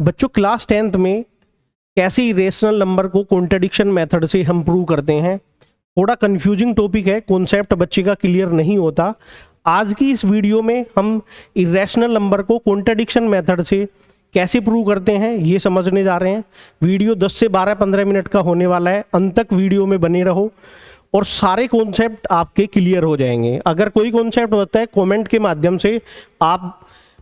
बच्चों class 10th में कैसे इरेशनल नंबर को कॉन्ट्रडिक्शन मेथड से हम प्रूव करते हैं। थोड़ा कंफ्यूजिंग टॉपिक है, कॉन्सेप्ट बच्चे का क्लियर नहीं होता। आज की इस वीडियो में हम इरेशनल नंबर को कॉन्ट्रडिक्शन मेथड से कैसे प्रूव करते हैं ये समझने जा रहे हैं। वीडियो 10 से 12-15 मिनट का होने वाला है, अंत तक वीडियो में बने रहो और सारे कॉन्सेप्ट आपके क्लियर हो जाएंगे। अगर कोई कॉन्सेप्ट होता है कमेंट के माध्यम से आप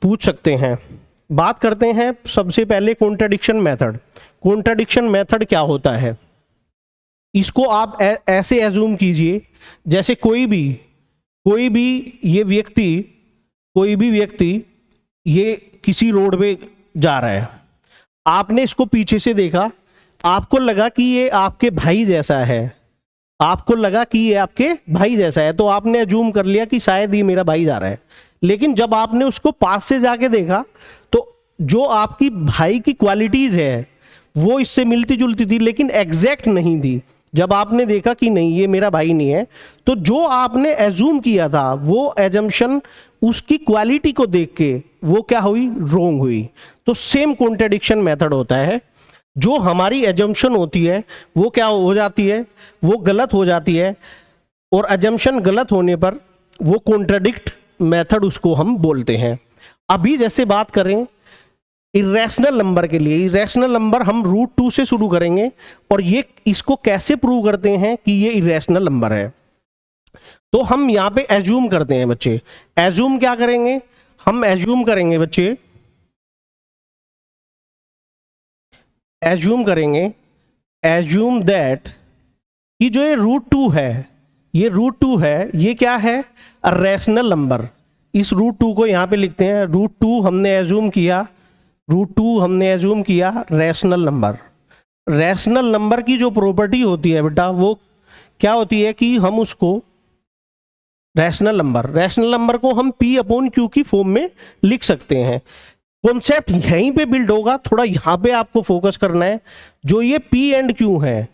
पूछ सकते हैं। बात करते हैं सबसे पहले कॉन्ट्रडिक्शन मेथड। कॉन्ट्रडिक्शन मेथड क्या होता है, इसको आप ऐसे एज्यूम कीजिए जैसे कोई भी व्यक्ति ये किसी रोड पे जा रहा है। आपने इसको पीछे से देखा, आपको लगा कि ये आपके भाई जैसा है, तो आपने एज्यूम कर लिया कि शायद ये मेरा भाई जा रहा है। लेकिन जब आपने उसको पास से जाके देखा तो जो आपकी भाई की क्वालिटीज है वो इससे मिलती जुलती थी लेकिन एग्जैक्ट नहीं थी। जब आपने देखा कि नहीं ये मेरा भाई नहीं है, तो जो आपने एज्यूम किया था वो एजम्पशन उसकी क्वालिटी को देख के वो क्या हुई, रॉन्ग हुई। तो सेम कॉन्ट्रडिक्शन मेथड होता है। जो हमारी एजम्पशन होती है वो क्या हो जाती है, वो गलत हो जाती है, और एजम्पशन गलत होने पर वो कॉन्ट्रडिक्ट मेथड उसको हम बोलते हैं। अभी जैसे बात करें इरेशनल नंबर के लिए, इरेशनल नंबर हम √2 से शुरू करेंगे और इसको कैसे प्रूव करते हैं कि ये इरेशनल नंबर है। तो हम यहाँ पे एज्यूम करते हैं बच्चे। एज्यूम क्या करेंगे, हम एज्यूम करेंगे बच्चे, एज्यूम दैट कि जो ये √2 है, ये क्या है, रैशनल नंबर। इस √2 को यहाँ पे लिखते हैं। √2 हमने एज्यूम किया रैशनल नंबर। रैशनल नंबर की जो प्रॉपर्टी होती है बेटा वो क्या होती है कि हम उसको रैशनल नंबर को हम P/Q की फॉर्म में लिख सकते हैं। कॉन्सेप्ट यहीं पे बिल्ड होगा, थोड़ा यहाँ पे आपको फोकस करना है। जो ये P एंड Q है,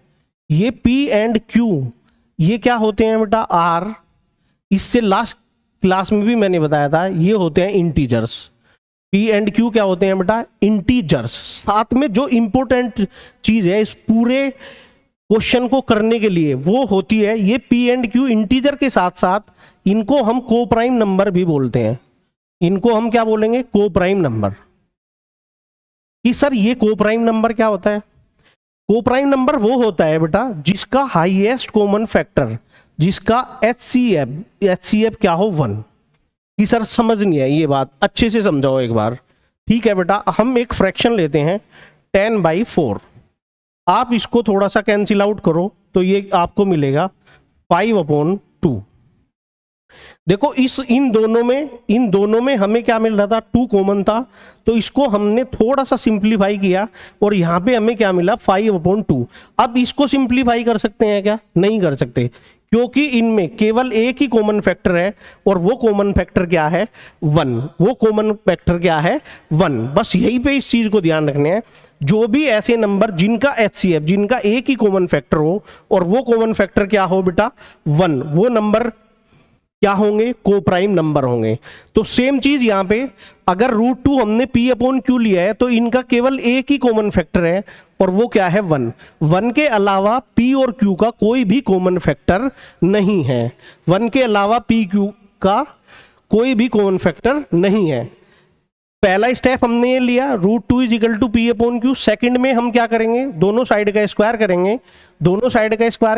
ये P एंड Q ये क्या होते हैं बेटा, R। इससे लास्ट क्लास में भी मैंने बताया था ये होते हैं इंटीजर्स। P एंड Q क्या होते हैं बेटा, इंटीजर्स। साथ में जो इंपॉर्टेंट चीज है इस पूरे क्वेश्चन को करने के लिए वो होती है ये P एंड Q इंटीजर के साथ साथ इनको हम कोप्राइम नंबर भी बोलते हैं। इनको हम क्या बोलेंगे, कोप्राइम नंबर। कि सर ये कोप्राइम नंबर क्या होता है, कोप्राइम नंबर वो होता है बेटा जिसका हाईएस्ट कॉमन फैक्टर, जिसका HCF क्या हो 1। कि सर समझ नहीं आई ये बात, अच्छे से समझाओ एक बार। ठीक है बेटा, हम एक फ्रैक्शन लेते हैं 10/4। आप इसको थोड़ा सा कैंसिल आउट करो तो ये आपको मिलेगा 5/2। देखो इन दोनों में हमें क्या मिल रहा था, 2 कॉमन था, तो इसको हमने थोड़ा सा सिंप्लीफाई किया और यहाँ पे हमें क्या मिला 5/2। अब इसको सिंप्लीफाई कर सकते हैं क्या, नहीं कर सकते, क्योंकि इनमें केवल एक ही कॉमन फैक्टर है और वो कॉमन फैक्टर क्या है, 1। बस यही पे इस चीज को ध्यान रखना है। जो भी ऐसे नंबर जिनका HCF, जिनका एक ही कॉमन फैक्टर हो और वो कॉमन फैक्टर क्या हो बेटा 1, वो नंबर क्या होंगे, कोप्राइम नंबर होंगे। तो सेम चीज यहां पे अगर √2 हमने P/Q लिया है तो इनका केवल एक ही कॉमन फैक्टर है और वो क्या है 1 के अलावा P और Q का कोई भी कॉमन फैक्टर नहीं है। 1 के अलावा P Q का कोई भी कॉमन फैक्टर नहीं है। पहला स्टेप हमने ये लिया, √2 = P/Q। सेकंड में हम क्या करेंगे, दोनों साइड का स्क्वायर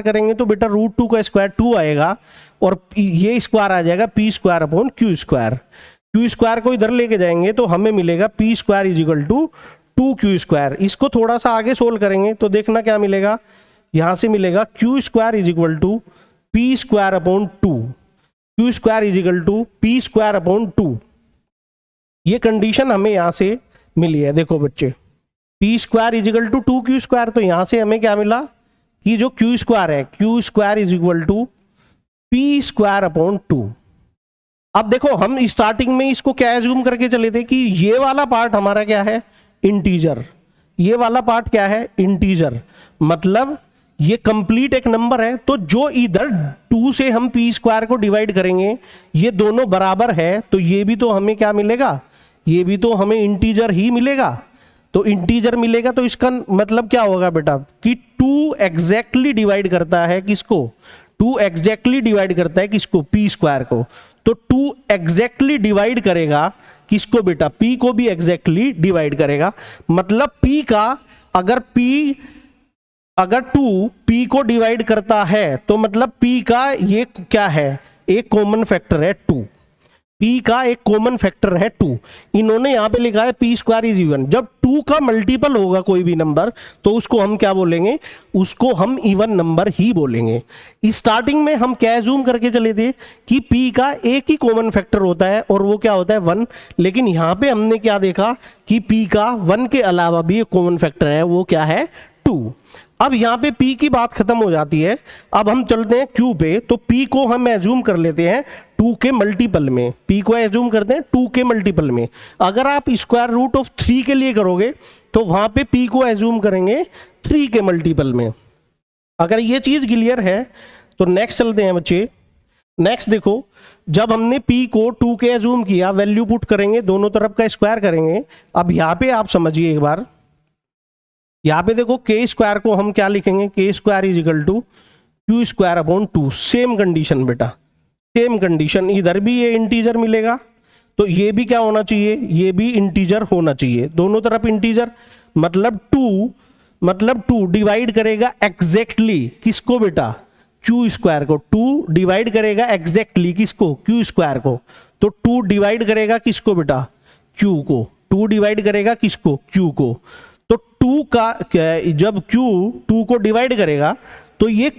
करेंगे। तो बेटा √2 का स्क्वायर 2 आएगा और ये स्क्वायर आ जाएगा P²/Q²। Q² को इधर लेके जाएंगे तो हमें मिलेगा P² = 2Q²। इसको थोड़ा सा आगे सोल्व करेंगे तो देखना क्या मिलेगा, यहां से मिलेगा Q² = P²/2। ये कंडीशन हमें यहां से मिली है। देखो बच्चे P² = 2Q², तो यहां से हमें क्या मिला कि जो Q² है Q² = P²/2। अब देखो हम स्टार्टिंग में इसको क्या एज्यूम करके चले थे कि ये वाला पार्ट हमारा क्या है, इंटीजर। ये वाला पार्ट क्या है, इंटीजर, मतलब ये कंप्लीट एक नंबर है। तो जो इधर 2 से हम P² को डिवाइड करेंगे ये दोनों बराबर है, तो ये भी तो हमें क्या मिलेगा, ये भी तो हमें इंटीजर ही मिलेगा। तो इंटीजर मिलेगा, तो इसका मतलब क्या होगा बेटा कि 2 एग्जैक्टली डिवाइड करता है किसको, 2 एग्जैक्टली डिवाइड करता है किसको, पी स्क्वायर को। तो 2 एग्जैक्टली डिवाइड करेगा किसको बेटा, पी को भी एग्जैक्टली डिवाइड करेगा। मतलब पी का अगर 2 पी को डिवाइड करता है तो मतलब पी का ये क्या है, एक कॉमन फैक्टर है 2, पी का एक कॉमन फैक्टर है 2। इन्होंने यहां पे लिखा है पी स्क्वायर इज इवन। जब 2 का मल्टीपल होगा कोई भी नंबर तो उसको हम क्या बोलेंगे, उसको हम इवन नंबर ही बोलेंगे। स्टार्टिंग में हम क्या एज्यूम करके चले थे कि पी का एक ही कॉमन फैक्टर होता है और वो क्या होता है 1, लेकिन यहां पे हमने क्या देखा कि पी का 1 के अलावा भी एक कॉमन फैक्टर है, वो क्या है 2। अब यहां पे p की बात खत्म हो जाती है। अब हम चलते हैं q पे। तो p को हम एज्यूम कर लेते हैं 2 के मल्टीपल में, p को एज्यूम करते हैं 2 के मल्टीपल में। अगर आप स्क्वायर रूट ऑफ 3 के लिए करोगे तो वहां पे p को एज्यूम करेंगे 3 के मल्टीपल में। अगर ये चीज क्लियर है तो नेक्स्ट चलते हैं बच्चे। नेक्स्ट देखो, जब हमने p को 2 के एज्यूम किया, वैल्यू पुट करेंगे, दोनों तरफ का स्क्वायर करेंगे। अब यहाँ पे आप समझिए एक बार, यहाँ पे देखो के स्क्वायर को हम क्या लिखेंगे, K square is equal to Q square upon 2। Same condition बेटा, सेम कंडीशन, इधर भी ये इंटीजर मिलेगा तो ये भी क्या होना चाहिए, ये भी इंटीजर होना चाहिए, दोनों तरफ इंटीजर। मतलब 2 डिवाइड करेगा एग्जैक्टली किसको बेटा, क्यू स्क्वायर को। 2 डिवाइड करेगा एग्जैक्टली किसको, क्यू स्क्वायर को। तो 2 डिवाइड करेगा किसको बेटा, क्यू को। 2 डिवाइड करेगा किसको, क्यू को। तो 2 का जब q 2 को डिवाइड करेगा तो ये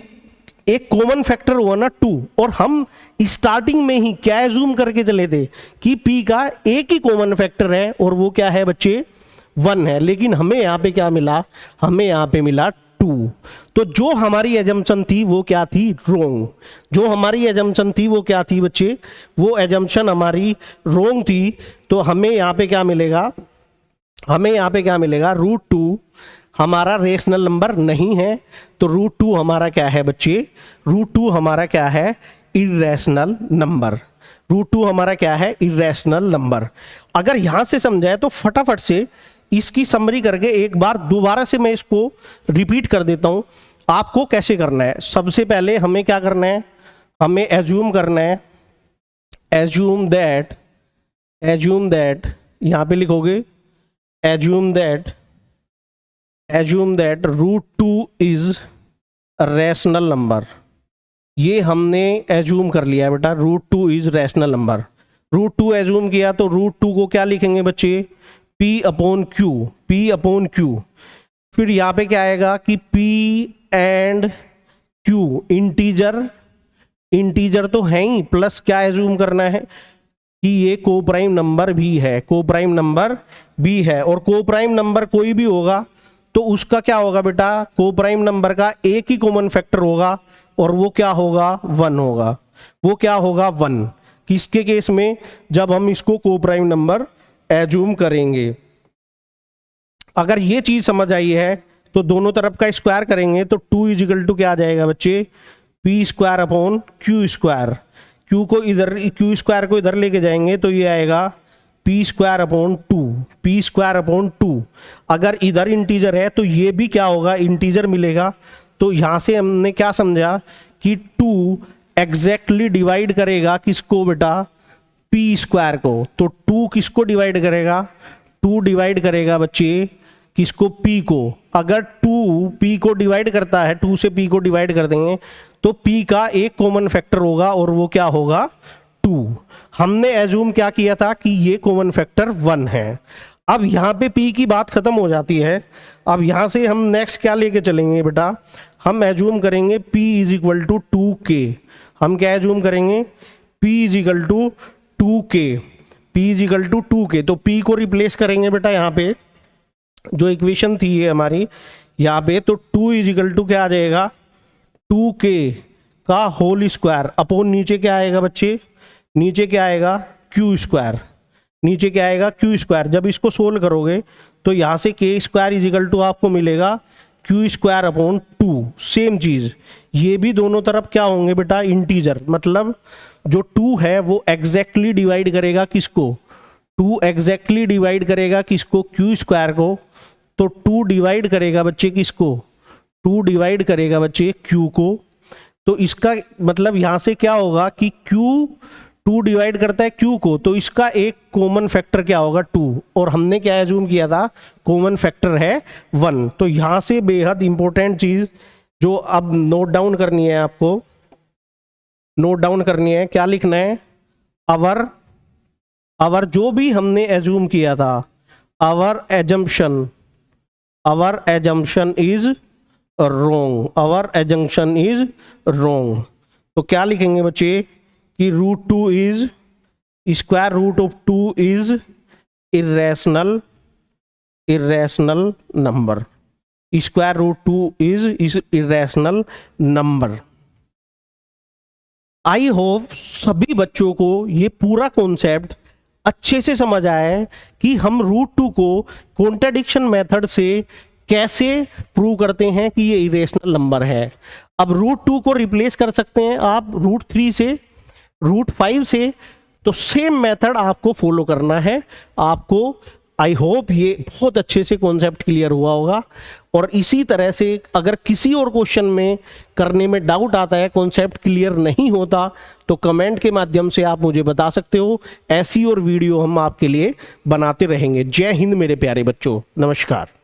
एक कॉमन फैक्टर हुआ ना 2, और हम स्टार्टिंग में ही क्या एज्यूम करके चले थे कि p का एक ही कॉमन फैक्टर है और वो क्या है बच्चे 1 है। लेकिन हमें यहाँ पे क्या मिला, हमें यहाँ पे मिला 2। तो जो हमारी एजम्पशन थी वो क्या थी, रोंग। जो हमारी एजम्पशन थी वो क्या थी बच्चे, वो एजम्पशन हमारी रोंग थी। तो हमें यहाँ पे क्या मिलेगा, हमें यहाँ पे क्या मिलेगा, √2 हमारा रेशनल नंबर नहीं है। तो √2 हमारा क्या है बच्चे, √2 हमारा क्या है, इरेशनल नंबर। √2 हमारा क्या है, इरेशनल नंबर। अगर यहाँ से समझाए तो फटाफट से इसकी समरी करके एक बार दोबारा से मैं इसको रिपीट कर देता हूँ आपको कैसे करना है। सबसे पहले हमें क्या करना है, हमें एज्यूम करना है, एज्यूम दैट यहाँ पे लिखोगे assume that √2 is a rational number। ये हमने एज्यूम कर लिया बेटा, √2 इज रैशनल नंबर। √2 एज्यूम किया तो √2 को क्या लिखेंगे बच्चे, p अपॉन क्यू। फिर यहाँ पे क्या आएगा कि p एंड q इंटीजर तो है ही, प्लस क्या एज्यूम करना है कि ये कोप्राइम नंबर भी है, और कोप्राइम नंबर कोई भी होगा तो उसका क्या होगा बेटा, कोप्राइम नंबर का एक ही कॉमन फैक्टर होगा और वो क्या होगा, 1 होगा। वो क्या होगा, 1। किसके केस में, जब हम इसको कोप्राइम नंबर एज्यूम करेंगे। अगर ये चीज समझ आई है तो दोनों तरफ का स्क्वायर करेंगे तो 2 इज इक्वल टू क्या आ जाएगा बच्चे, P square upon Q square. Q square को इधर लेके जाएंगे तो ये आएगा पी स्क्वायर अपॉन 2। अगर इधर इंटीजर है तो ये भी क्या होगा, इंटीजर मिलेगा। तो यहां से हमने क्या समझा कि 2 एग्जैक्टली डिवाइड करेगा किसको बेटा, पी स्क्वायर को। तो 2 किसको डिवाइड करेगा, 2 डिवाइड करेगा बच्चे किसको, पी को। अगर 2 पी को डिवाइड करता है, 2 से पी को डिवाइड कर देंगे तो p का एक कॉमन फैक्टर होगा और वो क्या होगा, 2। हमने एज्यूम क्या किया था कि ये कॉमन फैक्टर 1 है। अब यहाँ पे p की बात खत्म हो जाती है। अब यहाँ से हम नेक्स्ट क्या लेके चलेंगे बेटा, हम एज्यूम करेंगे p is equal to 2k। हम क्या एज्यूम करेंगे, p is equal to 2k। तो p को रिप्लेस करेंगे बेटा, यहाँ पे जो इक्वेशन थी ये हमारी यहाँ पे, तो 2 इज इक्वल टू क्या आ जाएगा, 2k का होल स्क्वायर अपॉन नीचे क्या आएगा बच्चे, नीचे क्या आएगा, क्यू स्क्वायर। जब इसको सोल्व करोगे तो यहाँ से के स्क्वायर इज इक्वल टू आपको मिलेगा क्यू स्क्वायर अपॉन 2। सेम चीज ये भी दोनों तरफ क्या होंगे बेटा, इंटीजर। मतलब जो 2 है वो एग्जैक्टली डिवाइड करेगा किसको, 2 एग्जैक्टली डिवाइड करेगा किसको, क्यू स्क्वायर को, तो 2 डिवाइड करेगा बच्चे किसको, 2 डिवाइड करेगा बच्चे क्यू को। तो इसका मतलब यहां से क्या होगा कि क्यू 2 डिवाइड करता है क्यू को, तो इसका एक कॉमन फैक्टर क्या होगा 2, और हमने क्या एज्यूम किया था, कॉमन फैक्टर है 1। तो यहां से बेहद इंपॉर्टेंट चीज जो अब नोट डाउन करनी है, आपको नोट डाउन करनी है, क्या लिखना है, अवर जो भी हमने एज्यूम किया था, our assumption is wrong, our assumption is wrong. तो क्या लिखेंगे बच्चे कि √2 is square root of 2 is irrational number, square root 2 is irrational number. I hope सभी बच्चों को ये पूरा कॉन्सेप्ट अच्छे से समझ आया है कि हम √2 को कॉन्ट्रडिक्शन मेथड से कैसे प्रूव करते हैं कि ये इरेशनल नंबर है। अब √2 को रिप्लेस कर सकते हैं आप √3 से, √5 से, तो सेम मेथड आपको फॉलो करना है आपको। आई होप ये बहुत अच्छे से कॉन्सेप्ट क्लियर हुआ होगा। और इसी तरह से अगर किसी और क्वेश्चन में करने में डाउट आता है, कॉन्सेप्ट क्लियर नहीं होता, तो कमेंट के माध्यम से आप मुझे बता सकते हो। ऐसी और वीडियो हम आपके लिए बनाते रहेंगे। जय हिंद मेरे प्यारे बच्चों, नमस्कार।